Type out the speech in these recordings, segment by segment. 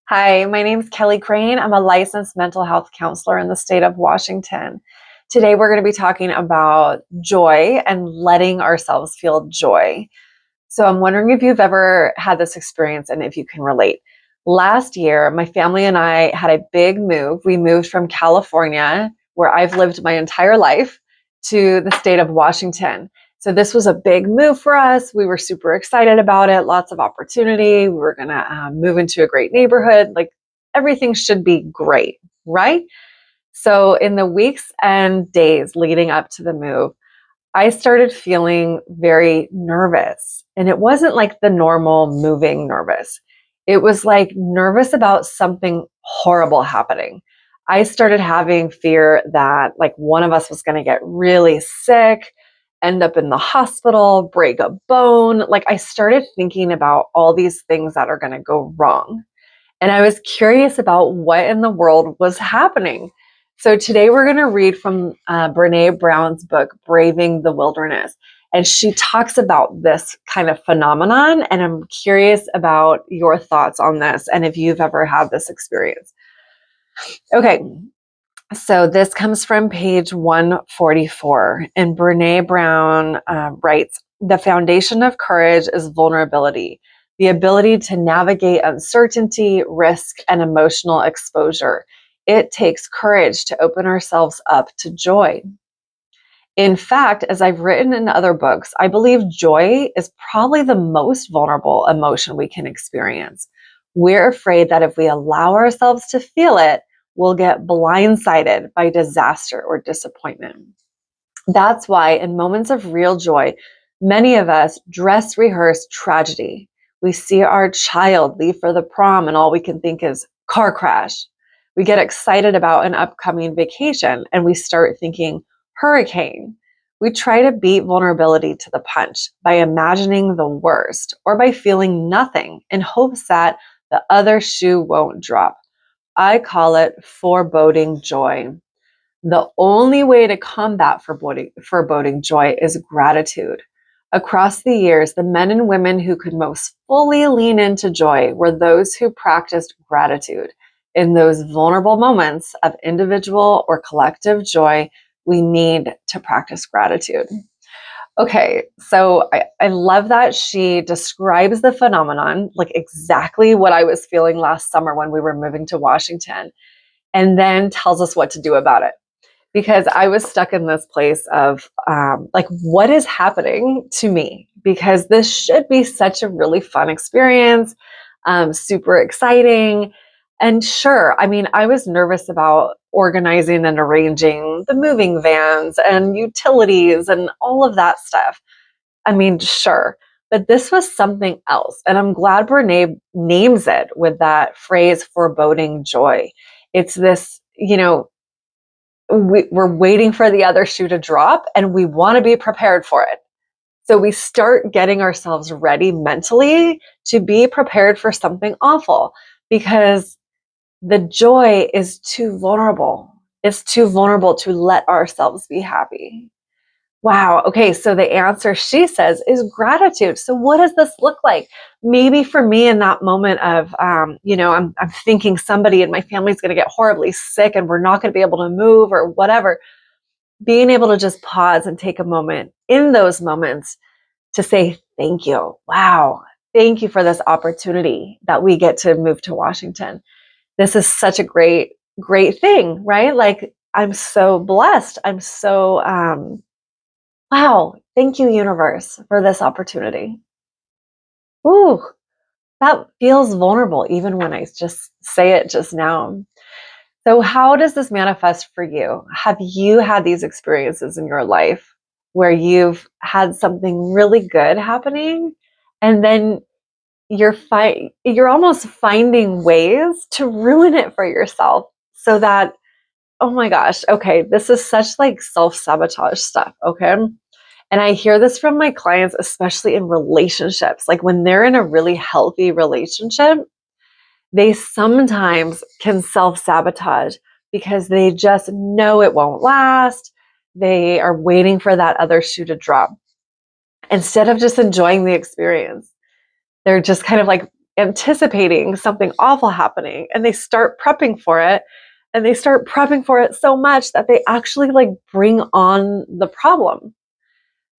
Hi, my name is Kelly Crane. I'm a licensed mental health counselor in the state of Washington. Today, we're going to be talking about joy and letting ourselves feel joy. So, I'm wondering if you've ever had this experience and if you can relate. Last year, my family and I had a big move. We moved from California, where I've lived my entire life, to the state of Washington. So this was a big move for us. We were super excited about it, lots of opportunity. We were going to move into a great neighborhood. Like everything should be great, right? So in the weeks and days leading up to the move, I started feeling very nervous. And it wasn't like the normal moving nervous. It was like nervous about something horrible happening. I started having fear that like one of us was going to get really sick, end up in the hospital, break a bone. Like I started thinking about all these things that are going to go wrong. And I was curious about what in the world was happening. So today we're going to read from Brenè Brown's book, Braving the Wilderness. And she talks about this kind of phenomenon. And I'm curious about your thoughts on this and if you've ever had this experience. Okay, so this comes from page 144. And Brenè Brown writes, "The foundation of courage is vulnerability, the ability to navigate uncertainty, risk, and emotional exposure. It takes courage to open ourselves up to joy. In fact, as I've written in other books, I believe joy is probably the most vulnerable emotion we can experience. We're afraid that if we allow ourselves to feel it, we'll get blindsided by disaster or disappointment. That's why, in moments of real joy, many of us dress rehearse tragedy. We see our child leave for the prom, and all we can think is car crash. We get excited about an upcoming vacation, and we start thinking hurricane. We try to beat vulnerability to the punch by imagining the worst or by feeling nothing in hopes that the other shoe won't drop. I call it foreboding joy. The only way to combat foreboding joy is gratitude. Across the years, the men and women who could most fully lean into joy were those who practiced gratitude. In those vulnerable moments of individual or collective joy, we need to practice gratitude." Okay, so I love that she describes the phenomenon, like exactly what I was feeling last summer when we were moving to Washington, and then tells us what to do about it because I was stuck in this place of like, what is happening to me? Because this should be such a really fun experience, super exciting. And sure, I mean, I was nervous about organizing and arranging the moving vans and utilities and all of that stuff. I mean, sure. But this was something else. And I'm glad Brene names it with that phrase, foreboding joy. It's this, we're waiting for the other shoe to drop and we want to be prepared for it. So we start getting ourselves ready mentally to be prepared for something awful because the joy is too vulnerable. It's too vulnerable to let ourselves be happy. Wow. Okay. So the answer, she says, is gratitude. So what does this look like? Maybe for me in that moment of, I'm thinking somebody in my family is going to get horribly sick and we're not going to be able to move or whatever. Being able to just pause and take a moment in those moments to say, thank you. Wow. Thank you for this opportunity that we get to move to Washington. This is such a great, great thing, right? Like I'm so blessed. I'm so, wow, thank you, universe, for this opportunity. Ooh, that feels vulnerable even when I just say it just now. So, how does this manifest for you? Have you had these experiences in your life where you've had something really good happening and then you're almost finding ways to ruin it for yourself so that, oh my gosh, okay, this is such like self-sabotage stuff, okay? And I hear this from my clients, especially in relationships. Like when they're in a really healthy relationship, they sometimes can self sabotage because they just know it won't last. They are waiting for that other shoe to drop instead of just enjoying the experience. They're just kind of like anticipating something awful happening, and they start prepping for it, and they start prepping for it so much that they actually like bring on the problem.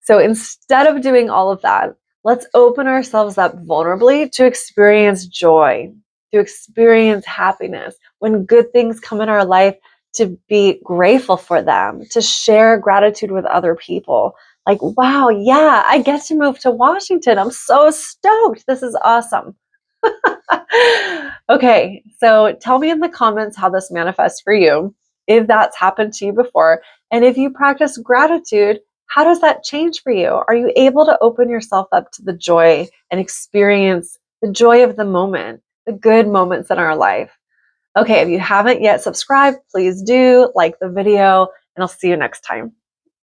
So instead of doing all of that, let's open ourselves up vulnerably to experience joy, to experience happiness. When good things come in our life, to be grateful for them, to share gratitude with other people. Like, wow, yeah, I get to move to Washington. I'm so stoked. This is awesome. Okay, so tell me in the comments how this manifests for you, if that's happened to you before, and if you practice gratitude, how does that change for you? Are you able to open yourself up to the joy and experience the joy of the moment, the good moments in our life? Okay, if you haven't yet subscribed, please do like the video, and I'll see you next time.